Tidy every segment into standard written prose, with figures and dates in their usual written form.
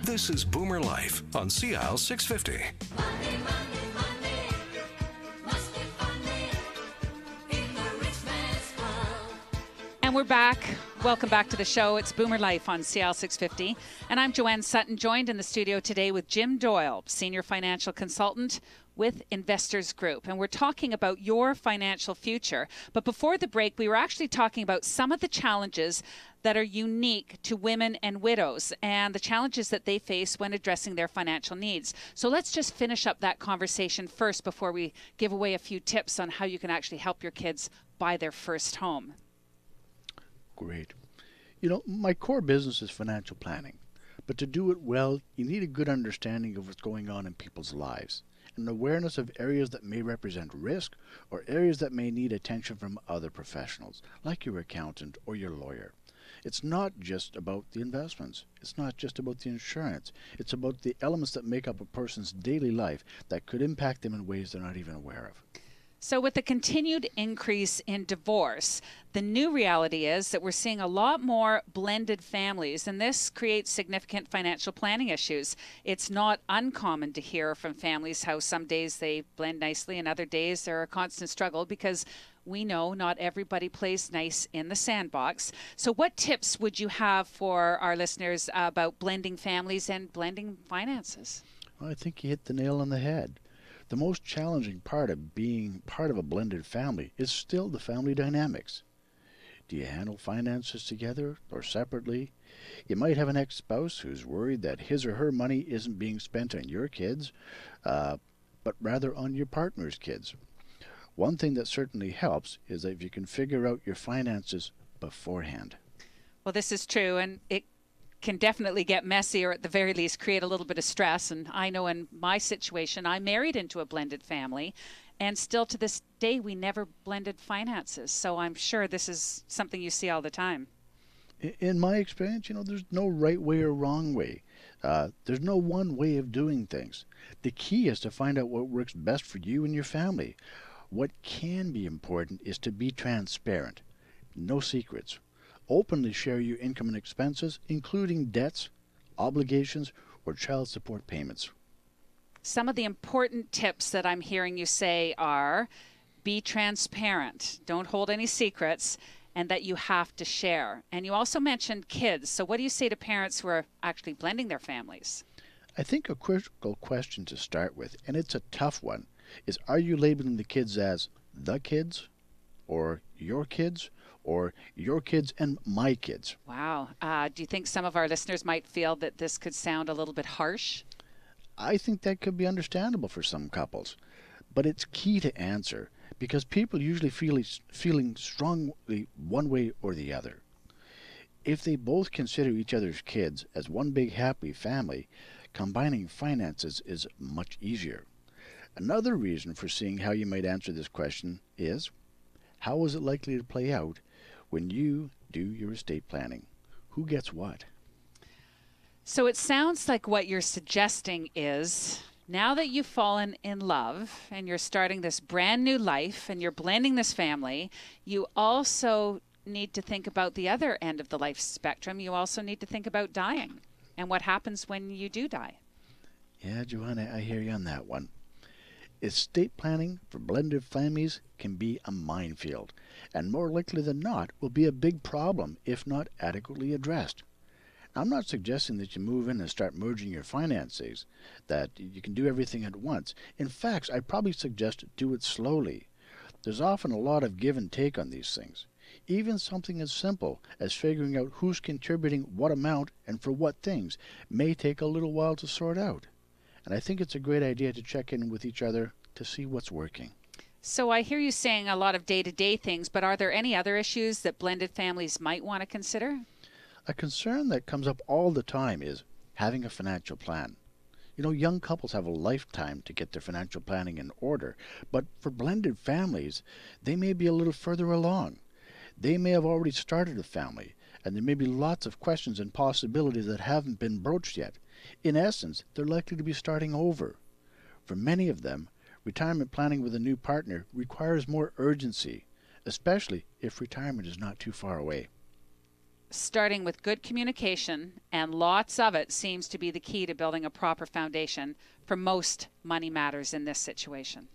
This is Boomer Life on CL 650. Monday, Monday, Monday, must be Monday in the rich man's world. And we're back. Welcome back to the show. It's Boomer Life on CL 650. And I'm Joanne Sutton, joined in the studio today with Jim Doyle, Senior Financial Consultant with Investors Group. And we're talking about your financial future. But before the break, we were actually talking about some of the challenges that are unique to women and widows and the challenges that they face when addressing their financial needs. So let's just finish up that conversation first before we give away a few tips on how you can actually help your kids buy their first home. Great. You know, my core business is financial planning. But to do it well, you need a good understanding of what's going on in people's lives, and awareness of areas that may represent risk or areas that may need attention from other professionals, like your accountant or your lawyer. It's not just about the investments. It's not just about the insurance. It's about the elements that make up a person's daily life that could impact them in ways they're not even aware of. So with the continued increase in divorce, the new reality is that we're seeing a lot more blended families, and this creates significant financial planning issues. It's not uncommon to hear from families how some days they blend nicely and other days they're a constant struggle, because we know not everybody plays nice in the sandbox. So what tips would you have for our listeners about blending families and blending finances? Well, I think you hit the nail on the head. The most challenging part of being part of a blended family is still the family dynamics. Do you handle finances together or separately? You might have an ex-spouse who's worried that his or her money isn't being spent on your kids, but rather on your partner's kids. One thing that certainly helps is that if you can figure out your finances beforehand. Well, this is true, and it can definitely get messy, or at the very least create a little bit of stress. And I know in my situation, I married into a blended family, and still to this day we never blended finances. So I'm sure this is something you see all the time. In my experience, there's no right way or wrong way. There's no one way of doing things. The key is to find out what works best for you and your family. What can be important is to be transparent. No secrets. Openly share your income and expenses, including debts, obligations, or child support payments. Some of the important tips that I'm hearing you say are be transparent, don't hold any secrets, and that you have to share. And you also mentioned kids. So what do you say to parents who are actually blending their families? I think a critical question to start with, and it's a tough one, is are you labeling the kids as the kids, or your kids, or your kids and my kids? Wow. Do you think some of our listeners might feel that this could sound a little bit harsh? I think that could be understandable for some couples, but it's key to answer because people usually feeling strongly one way or the other. If they both consider each other's kids as one big happy family, combining finances is much easier. Another reason for seeing how you might answer this question is, how is it likely to play out when you do your estate planning? Who gets what? So it sounds like what you're suggesting is, now that you've fallen in love and you're starting this brand new life and you're blending this family, you also need to think about the other end of the life spectrum. You also need to think about dying and what happens when you do die. Yeah, Joanna, I hear you on that one. Estate planning for blended families can be a minefield, and more likely than not will be a big problem if not adequately addressed. I'm not suggesting that you move in and start merging your finances, that you can do everything at once. In fact, I'd probably suggest do it slowly. There's often a lot of give and take on these things. Even something as simple as figuring out who's contributing what amount and for what things may take a little while to sort out. And I think it's a great idea to check in with each other to see what's working. So I hear you saying a lot of day-to-day things, but are there any other issues that blended families might want to consider? A concern that comes up all the time is having a financial plan. Young couples have a lifetime to get their financial planning in order, but for blended families, they may be a little further along. They may have already started a family, and there may be lots of questions and possibilities that haven't been broached yet. In essence, they're likely to be starting over. For many of them, retirement planning with a new partner requires more urgency, especially if retirement is not too far away. starting with good communication, and lots of it, seems to be the key to building a proper foundation for most money matters in this situation.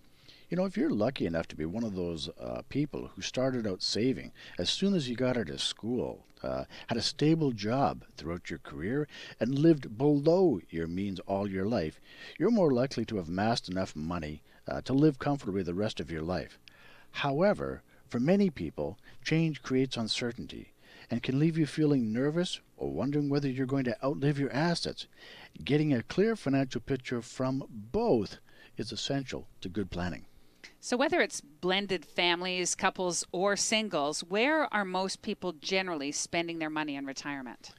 You know, if you're lucky enough to be one of those people who started out saving as soon as you got out of school, had a stable job throughout your career, and lived below your means all your life, you're more likely to have amassed enough money to live comfortably the rest of your life. However, for many people, change creates uncertainty and can leave you feeling nervous or wondering whether you're going to outlive your assets. Getting a clear financial picture from both is essential to good planning. So whether it's blended families, couples, or singles, where are most people generally spending their money in retirement?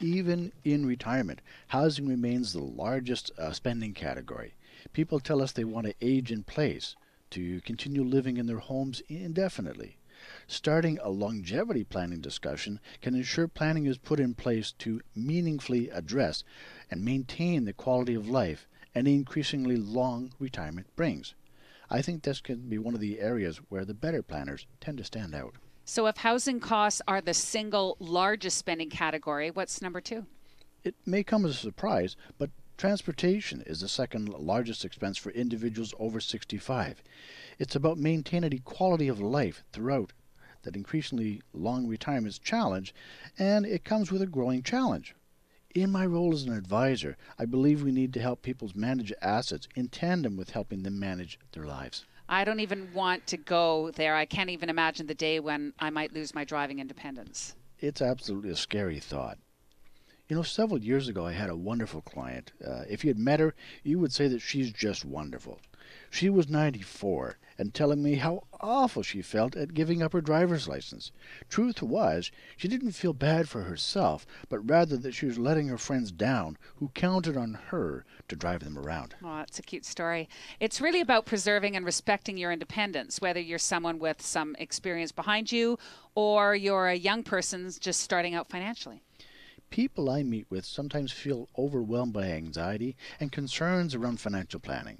Even in retirement, housing remains the largest spending category. People tell us they want to age in place, to continue living in their homes indefinitely. Starting a longevity planning discussion can ensure planning is put in place to meaningfully address and maintain the quality of life an increasingly long retirement brings. I think this can be one of the areas where the better planners tend to stand out. So if housing costs are the single largest spending category, what's number two? It may come as a surprise, but transportation is the second largest expense for individuals over 65. It's about maintaining a quality of life throughout that increasingly long retirement challenge, and it comes with a growing challenge. In my role as an advisor, I believe we need to help people manage assets in tandem with helping them manage their lives. I don't even want to go there. I can't even imagine the day when I might lose my driving independence. It's absolutely a scary thought. You know, several years ago I had a wonderful client. If you had met her, you would say that she's just wonderful. She was 94 and telling me how awful she felt at giving up her driver's license. Truth was, she didn't feel bad for herself, but rather that she was letting her friends down who counted on her to drive them around. Oh, that's a cute story. It's really about preserving and respecting your independence, whether you're someone with some experience behind you or you're a young person just starting out financially. People I meet with sometimes feel overwhelmed by anxiety and concerns around financial planning.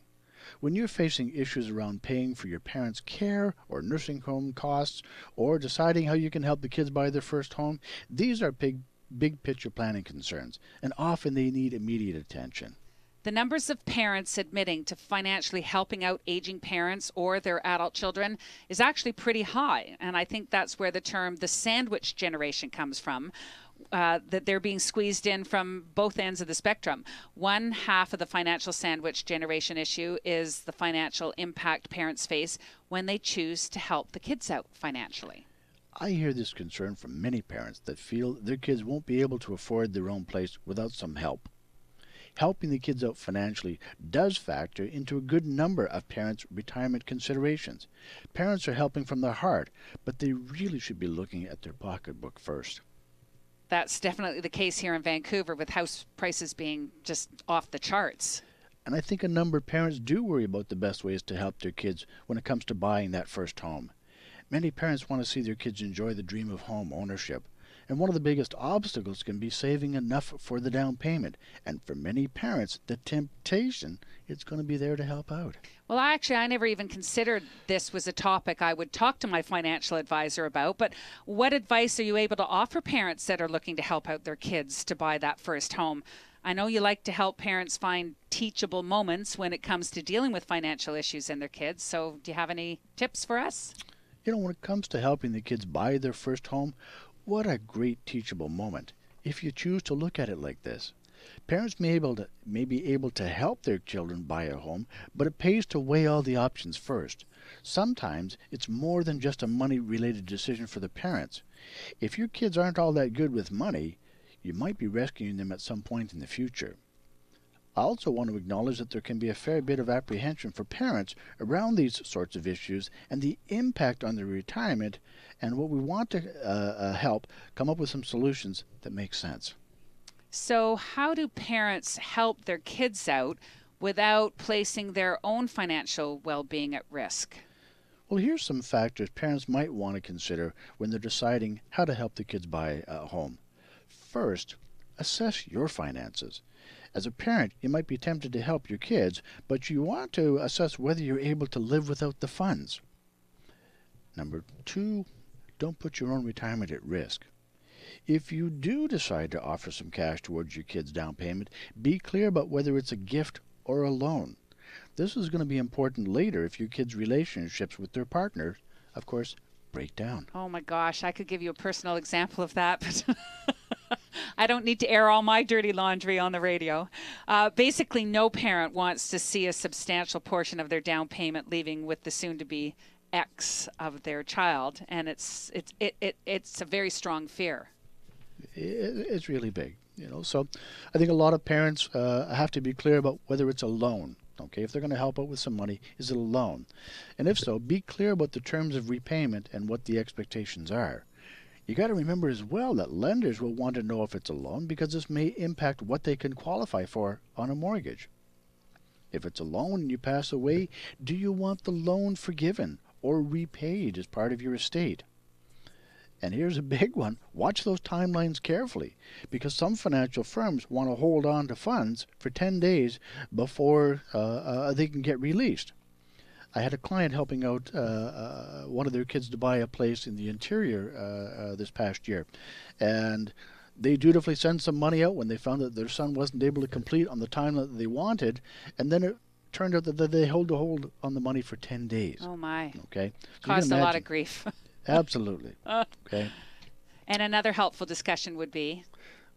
When you're facing issues around paying for your parents' care or nursing home costs or deciding how you can help the kids buy their first home, these are big picture planning concerns, and often they need immediate attention. The numbers of parents admitting to financially helping out aging parents or their adult children is actually pretty high, and I think that's where the term the sandwich generation comes from. That they're being squeezed in from both ends of the spectrum. One half of the financial sandwich generation issue is the financial impact parents face when they choose to help the kids out financially. I hear this concern from many parents that feel their kids won't be able to afford their own place without some help. Helping the kids out financially does factor into a good number of parents' retirement considerations. Parents are helping from their heart, but they really should be looking at their pocketbook first. That's definitely the case here in Vancouver, with house prices being just off the charts. And I think a number of parents do worry about the best ways to help their kids when it comes to buying that first home. Many parents want to see their kids enjoy the dream of home ownership, and one of the biggest obstacles can be saving enough for the down payment. And for many parents, the temptation is going to be there to help out. Well, actually, I never even considered this was a topic I would talk to my financial advisor about. But what advice are you able to offer parents that are looking to help out their kids to buy that first home? I know you like to help parents find teachable moments when it comes to dealing with financial issues in their kids. So do you have any tips for us? You know, when it comes to helping the kids buy their first home, what a great teachable moment if you choose to look at it like this. Parents may be able to help their children buy a home, but it pays to weigh all the options first. Sometimes it's more than just a money-related decision for the parents. If your kids aren't all that good with money, you might be rescuing them at some point in the future. I also want to acknowledge that there can be a fair bit of apprehension for parents around these sorts of issues and the impact on their retirement, and what we want to help come up with some solutions that make sense. So how do parents help their kids out without placing their own financial well-being at risk? Well, here's some factors parents might want to consider when they're deciding how to help the kids buy a home. First, assess your finances. As a parent, you might be tempted to help your kids, but you want to assess whether you're able to live without the funds. Number two, don't put your own retirement at risk. If you do decide to offer some cash towards your kid's down payment, be clear about whether it's a gift or a loan. This is going to be important later if your kids' relationships with their partner, of course, break down. Oh my gosh, I could give you a personal example of that, but I don't need to air all my dirty laundry on the radio. Basically, no parent wants to see a substantial portion of their down payment leaving with the soon-to-be ex of their child, and it's a very strong fear. It's really big, So I think a lot of parents have to be clear about whether it's a loan. Okay, if they're going to help out with some money, is it a loan? And if so, be clear about the terms of repayment and what the expectations are. You got to remember as well that lenders will want to know if it's a loan because this may impact what they can qualify for on a mortgage. If it's a loan and you pass away, do you want the loan forgiven or repaid as part of your estate? And here's a big one. Watch those timelines carefully because some financial firms want to hold on to funds for 10 days before they can get released. I had a client helping out one of their kids to buy a place in the interior this past year. And they dutifully sent some money out when they found that their son wasn't able to complete on the time that they wanted. And then it turned out that they held on the money for 10 days. Oh, my. Okay. So Caused a lot of grief. Absolutely. Okay. And another helpful discussion would be?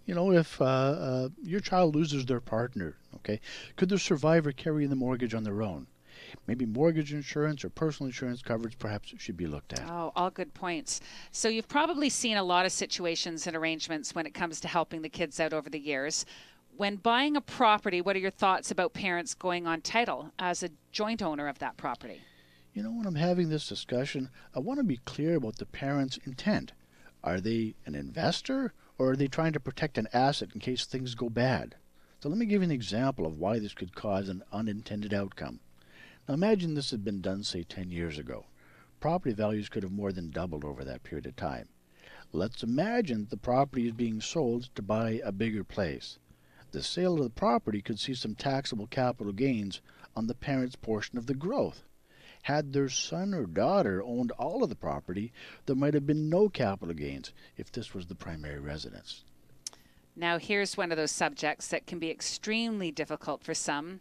If your child loses their partner, okay, could the survivor carry the mortgage on their own? Maybe mortgage insurance or personal insurance coverage perhaps should be looked at. Oh, all good points. So you've probably seen a lot of situations and arrangements when it comes to helping the kids out over the years. When buying a property, what are your thoughts about parents going on title as a joint owner of that property? When I'm having this discussion, I want to be clear about the parents' intent. Are they an investor or are they trying to protect an asset in case things go bad? So let me give you an example of why this could cause an unintended outcome. Now imagine this had been done, say, 10 years ago. Property values could have more than doubled over that period of time. Let's imagine the property is being sold to buy a bigger place. The sale of the property could see some taxable capital gains on the parents' portion of the growth. Had their son or daughter owned all of the property, there might have been no capital gains if this was the primary residence. Now, here's one of those subjects that can be extremely difficult for some.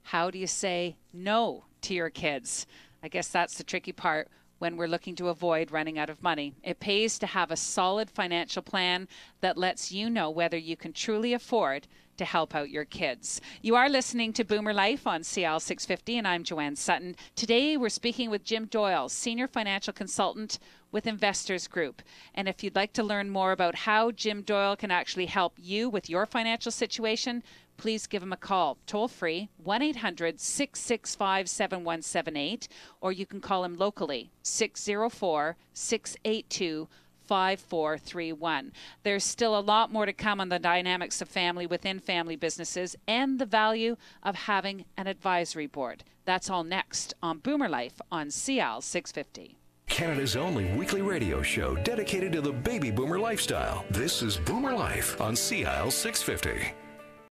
How do you say no to your kids? I guess that's the tricky part when we're looking to avoid running out of money. It pays to have a solid financial plan that lets you know whether you can truly afford to help out your kids. You are listening to Boomer Life on CL 650, and I'm Joanne Sutton. Today, we're speaking with Jim Doyle, Senior Financial Consultant with Investors Group. And if you'd like to learn more about how Jim Doyle can actually help you with your financial situation, please give him a call. Toll free, 1-800-665-7178, or you can call him locally, 604-682-5431. There's still a lot more to come on the dynamics of family within family businesses and the value of having an advisory board. That's all next on Boomer Life on CL 650. Canada's only weekly radio show dedicated to the baby boomer lifestyle. This is Boomer Life on CL 650.